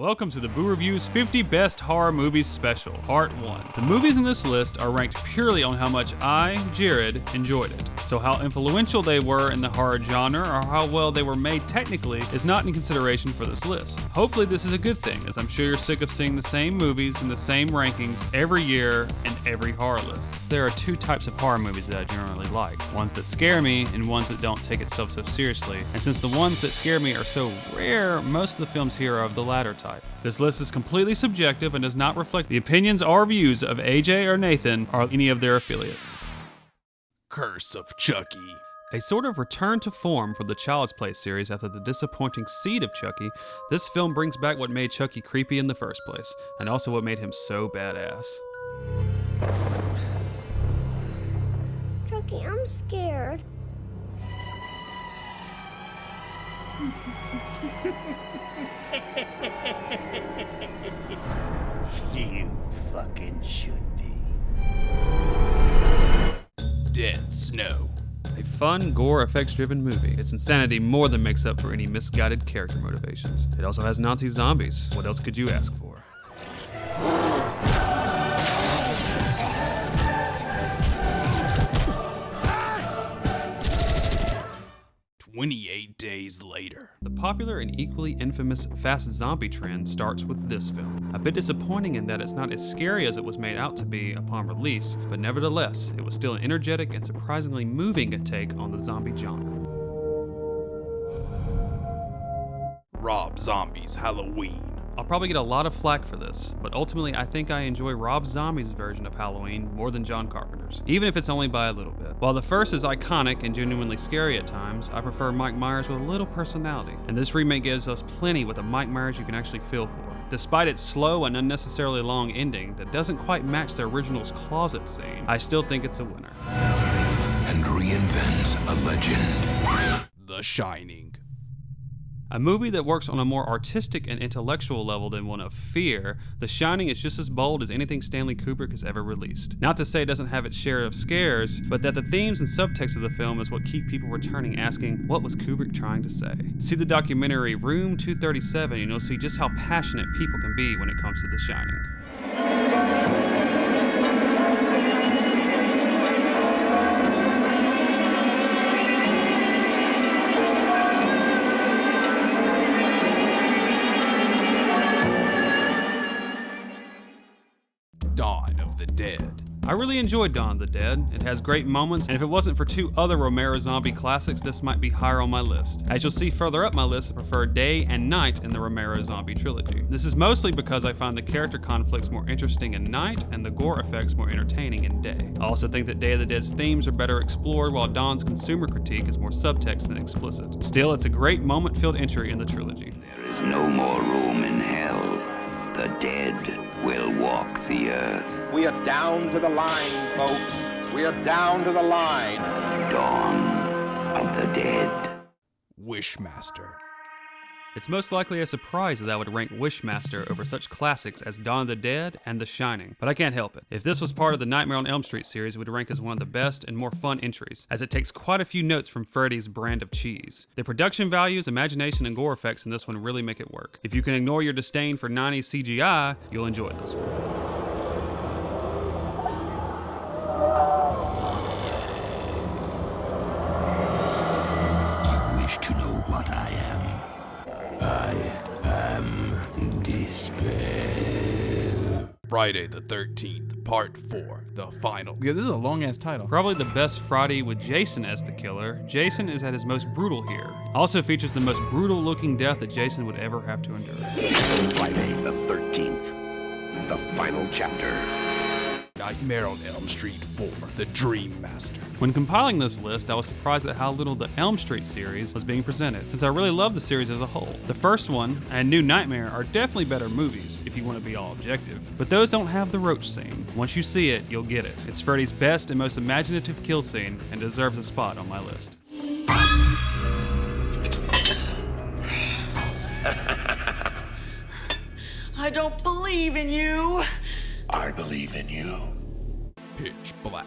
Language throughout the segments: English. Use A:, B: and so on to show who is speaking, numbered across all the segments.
A: Welcome to the Boo Review's 50 Best Horror Movies Special, Part 1. The movies in this list are ranked purely on how much I, Jerad, enjoyed it. So how influential they were in the horror genre or how well they were made technically is not in consideration for this list. Hopefully this is a good thing, as I'm sure you're sick of seeing the same movies in the same rankings every year and every horror list. There are two types of horror movies that I generally like. Ones that scare me and ones that don't take itself so seriously. And since the ones that scare me are so rare, most of the films here are of the latter type. This list is completely subjective and does not reflect the opinions or views of AJ or Nathan or any of their affiliates.
B: Curse of Chucky.
A: A sort of return to form for the Child's Play series after the disappointing Seed of Chucky, this film brings back what made Chucky creepy in the first place, and also what made him so badass.
C: Chucky, I'm scared.
D: You fucking should be.
B: Dead Snow.
A: A fun, gore, effects-driven movie. Its insanity more than makes up for any misguided character motivations. It also has Nazi zombies. What else could you ask for?
B: 28 days later.
A: The popular and equally infamous fast zombie trend starts with this film. A bit disappointing in that it's not as scary as it was made out to be upon release, but nevertheless, it was still an energetic and surprisingly moving take on the zombie genre.
B: Rob Zombie's Halloween.
A: I'll probably get a lot of flack for this, but ultimately I think I enjoy Rob Zombie's version of Halloween more than John Carpenter's, even if it's only by a little bit. While the first is iconic and genuinely scary at times, I prefer Mike Myers with a little personality, and this remake gives us plenty with a Mike Myers you can actually feel for. Despite its slow and unnecessarily long ending that doesn't quite match the original's closet scene, I still think it's a winner.
E: And reinvents a legend.
B: The Shining.
A: A movie that works on a more artistic and intellectual level than one of fear, The Shining is just as bold as anything Stanley Kubrick has ever released. Not to say it doesn't have its share of scares, but that the themes and subtext of the film is what keep people returning asking, what was Kubrick trying to say? See the documentary Room 237 and you'll see just how passionate people can be when it comes to The Shining.
B: Dawn of the Dead.
A: I really enjoyed Dawn of the Dead. It has great moments, and if it wasn't for two other Romero zombie classics, this might be higher on my list. As you'll see further up my list, I prefer Day and Night in the Romero zombie trilogy. This is mostly because I find the character conflicts more interesting in Night and the gore effects more entertaining in Day. I also think that Day of the Dead's themes are better explored, while Dawn's consumer critique is more subtext than explicit. Still, it's a great moment-filled entry in the trilogy.
D: There is no more room in hell. The dead will walk the earth.
F: We are down to the line, folks. We are down to the line.
D: Dawn of the Dead.
B: Wishmaster.
A: It's most likely a surprise that I would rank Wishmaster over such classics as Dawn of the Dead and The Shining, but I can't help it. If this was part of the Nightmare on Elm Street series, it would rank as one of the best and more fun entries, as it takes quite a few notes from Freddy's brand of cheese. The production values, imagination, and gore effects in this one really make it work. If you can ignore your disdain for 90s CGI, you'll enjoy this one.
D: You wish to know what I am? I am despair.
B: Friday the 13th, Part 4, the final.
G: Yeah, this is a long-ass title.
A: Probably the best Friday with Jason as the killer. Jason is at his most brutal here. Also features the most brutal-looking death that Jason would ever have to endure.
E: Friday the 13th, the final chapter.
B: Nightmare on Elm Street 4, The Dream Master.
A: When compiling this list, I was surprised at how little the Elm Street series was being presented, since I really love the series as a whole. The first one and New Nightmare are definitely better movies, if you want to be all objective, but those don't have the roach scene. Once you see it, you'll get it. It's Freddy's best and most imaginative kill scene, and deserves a spot on my list.
H: I don't believe in you.
E: I believe in you.
B: Pitch Black.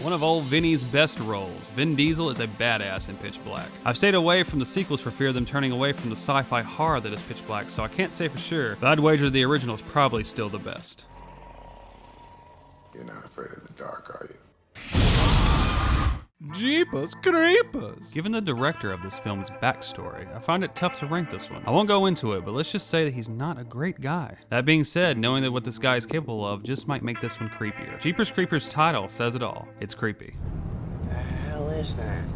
A: One of old Vinny's best roles. Vin Diesel is a badass in Pitch Black. I've stayed away from the sequels for fear of them turning away from the sci-fi horror that is Pitch Black, so I can't say for sure, but I'd wager the original is probably still the best.
C: You're not afraid of the dark, are you?
B: Jeepers creepers.
A: Given the director of this film's backstory, I find it tough to rank this one. I won't go into it, but let's just say that he's not a great guy. That being said, knowing that what this guy is capable of just might make this one creepier. Jeepers Creepers' title says it all. It's creepy.
G: The hell is that?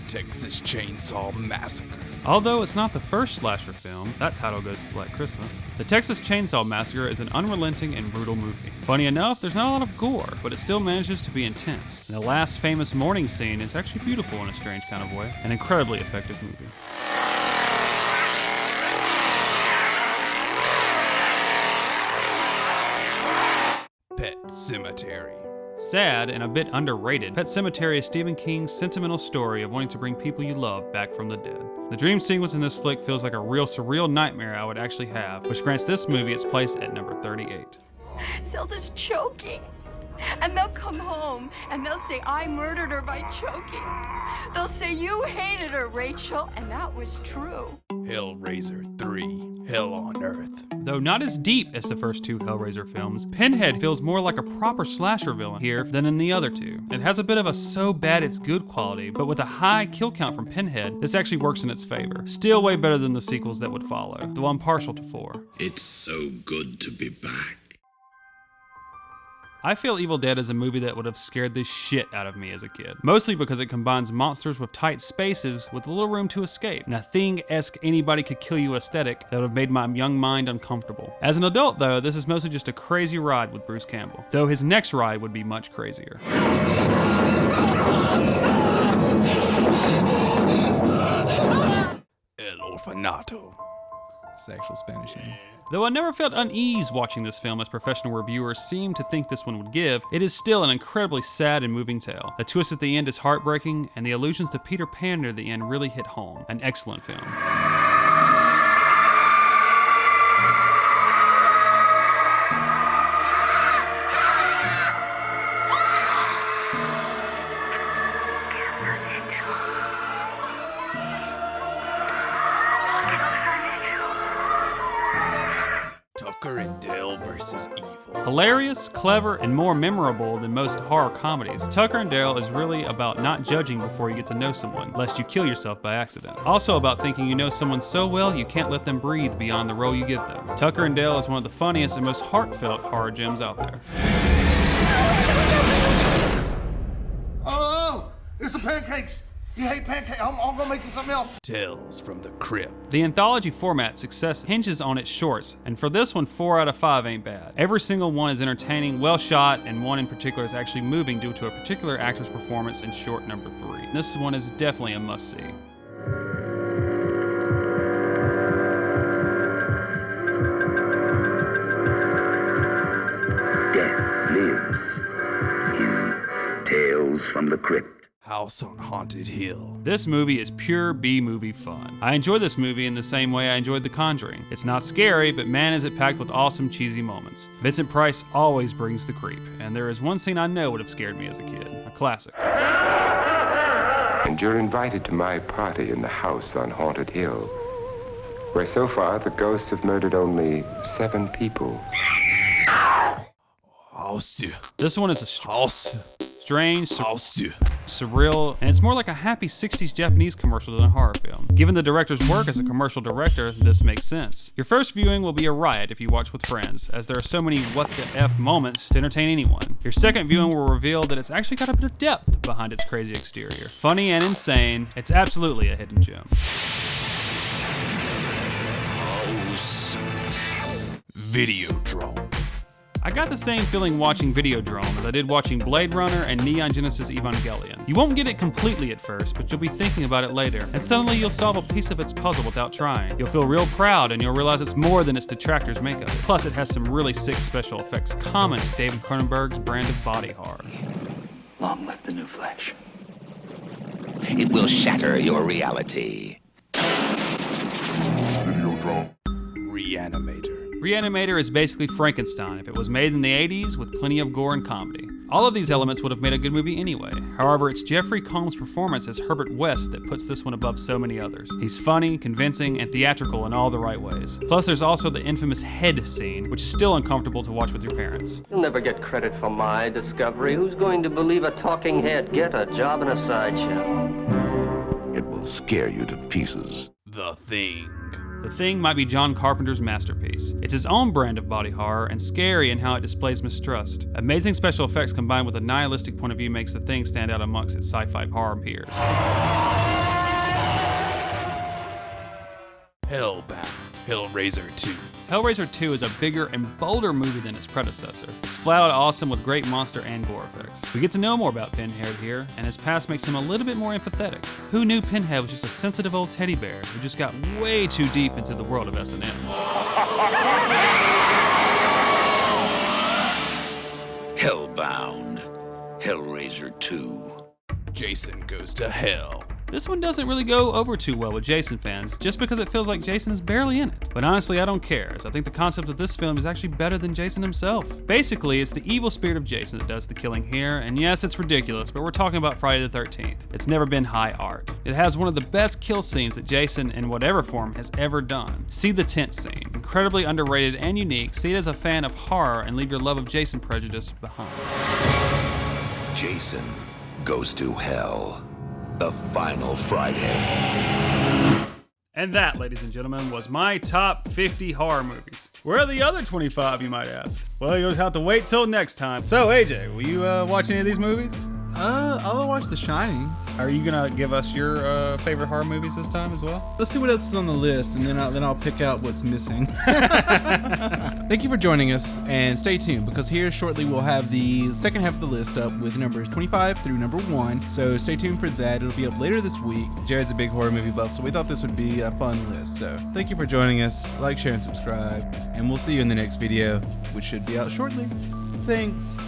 B: Texas Chainsaw Massacre.
A: Although it's not the first slasher film, that title goes to Black Christmas, the Texas Chainsaw Massacre is an unrelenting and brutal movie. Funny enough, there's not a lot of gore, but it still manages to be intense. And the last famous morning scene is actually beautiful in a strange kind of way. An incredibly effective movie.
B: Pet Sematary.
A: Sad and a bit underrated, Pet Sematary is Stephen King's sentimental story of wanting to bring people you love back from the dead. The dream sequence in this flick feels like a real surreal nightmare I would actually have, which grants this movie its place at number 38.
H: Zelda's choking. And they'll come home and they'll say, I murdered her by choking. They'll say, you hated her, Rachel, and that was true.
B: HELLRAISER III, Hell on Earth.
A: Though not as deep as the first two Hellraiser films, Pinhead feels more like a proper slasher villain here than in the other two. It has a bit of a so bad it's good quality, but with a high kill count from Pinhead, this actually works in its favor. Still way better than the sequels that would follow, though I'm partial to 4.
I: It's so good to be back.
A: I feel Evil Dead is a movie that would have scared the shit out of me as a kid. Mostly because it combines monsters with tight spaces with little room to escape, and a Thing-esque anybody could kill you aesthetic that would have made my young mind uncomfortable. As an adult though, this is mostly just a crazy ride with Bruce Campbell, though his next ride would be much crazier.
B: El Orfanato. It's the actual Spanish name.
A: Though I never felt unease watching this film as professional reviewers seem to think this one would give, it is still an incredibly sad and moving tale. The twist at the end is heartbreaking, and the allusions to Peter Pan near the end really hit home. An excellent film.
B: Tucker and Dale versus Evil.
A: Hilarious, clever, and more memorable than most horror comedies, Tucker and Dale is really about not judging before you get to know someone, lest you kill yourself by accident. Also about thinking you know someone so well you can't let them breathe beyond the role you give them. Tucker and Dale is one of the funniest and most heartfelt horror gems out there.
G: Oh, it's some pancakes. You hate pancakes? I'm gonna make you something else.
B: Tales from the Crypt.
A: The anthology format success hinges on its shorts, and for this one, 4 out of 5 ain't bad. Every single one is entertaining, well shot, and one in particular is actually moving due to a particular actor's performance in short number 3. This one is definitely a must-see.
D: Death lives in Tales from the Crypt.
B: House on Haunted Hill.
A: This movie is pure B-movie fun. I enjoy this movie in the same way I enjoyed The Conjuring. It's not scary, but man is it packed with awesome cheesy moments. Vincent Price always brings the creep, and there is one scene I know would have scared me as a kid. A classic.
J: And you're invited to my party in the house on Haunted Hill, where so far the ghosts have murdered only 7 people.
A: This one is a strange, surreal, and it's more like a happy 60s Japanese commercial than a horror film. Given the director's work as a commercial director, this makes sense. Your first viewing will be a riot if you watch with friends, as there are so many what the F moments to entertain anyone. Your second viewing will reveal that it's actually got a bit of depth behind its crazy exterior. Funny and insane, it's absolutely a hidden gem.
B: Videodrome.
A: I got the same feeling watching Videodrome as I did watching Blade Runner and Neon Genesis Evangelion. You won't get it completely at first, but you'll be thinking about it later, and suddenly you'll solve a piece of its puzzle without trying. You'll feel real proud, and you'll realize it's more than its detractors make of it. Plus, it has some really sick special effects common to David Cronenberg's brand of body horror.
D: Long live the new flesh. It will shatter your reality.
B: Reanimator.
A: Reanimator is basically Frankenstein if it was made in the 80s with plenty of gore and comedy. All of these elements would have made a good movie anyway. However, it's Jeffrey Combs' performance as Herbert West that puts this one above so many others. He's funny, convincing, and theatrical in all the right ways. Plus, there's also the infamous head scene, which is still uncomfortable to watch with your parents.
K: You'll never get credit for my discovery. Who's going to believe a talking head? Get a job in a sideshow.
E: It will scare you to pieces.
B: The Thing.
A: The Thing might be John Carpenter's masterpiece. It's his own brand of body horror and scary in how it displays mistrust. Amazing special effects combined with a nihilistic point of view makes The Thing stand out amongst its sci-fi horror peers.
B: Hellbound. Hellraiser 2.
A: Hellraiser 2 is a bigger and bolder movie than its predecessor. It's flat out awesome with great monster and gore effects. We get to know more about Pinhead here, and his past makes him a little bit more empathetic. Who knew Pinhead was just a sensitive old teddy bear who just got way too deep into the world of S&M?
I: Hellbound. Hellraiser 2.
B: Jason Goes to Hell.
A: This one doesn't really go over too well with Jason fans, just because it feels like Jason is barely in it. But honestly, I don't care, as I think the concept of this film is actually better than Jason himself. Basically, it's the evil spirit of Jason that does the killing here, and yes, it's ridiculous, but we're talking about Friday the 13th. It's never been high art. It has one of the best kill scenes that Jason, in whatever form, has ever done. See the tent scene. Incredibly underrated and unique. See it as a fan of horror and leave your love of Jason prejudice behind.
E: Jason Goes to Hell. The final Friday.
A: And that, ladies and gentlemen, was my top 50 horror movies. Where are the other 25, you might ask? Well, you'll just have to wait till next time. So, AJ, will you watch any of these movies?
L: I'll watch The Shining.
A: Are you gonna give us your favorite horror movies this time as well?
L: Let's see what else is on the list, and then I'll pick out what's missing. Thank you for joining us, and stay tuned, because here shortly we'll have the second half of the list up with numbers 25 through number 1. So stay tuned for that. It'll be up later this week. Jared's a big horror movie buff, so we thought this would be a fun list. So thank you for joining us. Like, share, and subscribe, and we'll see you in the next video, which should be out shortly. Thanks.